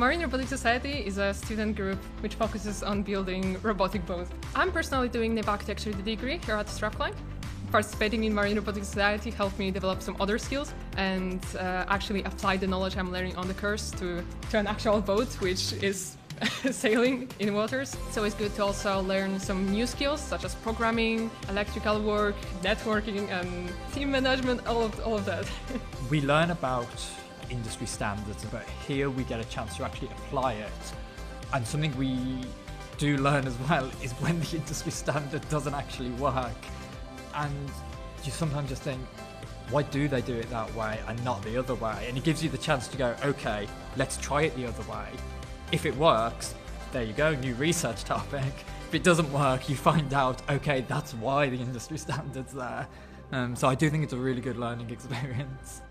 Marine Robotics Society is a student group which focuses on building robotic boats. I'm personally doing the architecture degree here at Strathclyde. Participating in Marine Robotics Society helped me develop some other skills and actually apply the knowledge I'm learning on the course to an actual boat, which is sailing in waters. It's always good to also learn some new skills such as programming, electrical work, networking, and team management, all of that. We learn about industry standards, but here we get a chance to actually apply it. And something we do learn as well is when the industry standard doesn't actually work. And you sometimes just think, why do they do it that way and not the other way? And it gives you the chance to go, okay, let's try it the other way. If it works, there you go, new research topic. If it doesn't work, you find out, okay, that's why the industry standard's there. So I do think it's a really good learning experience.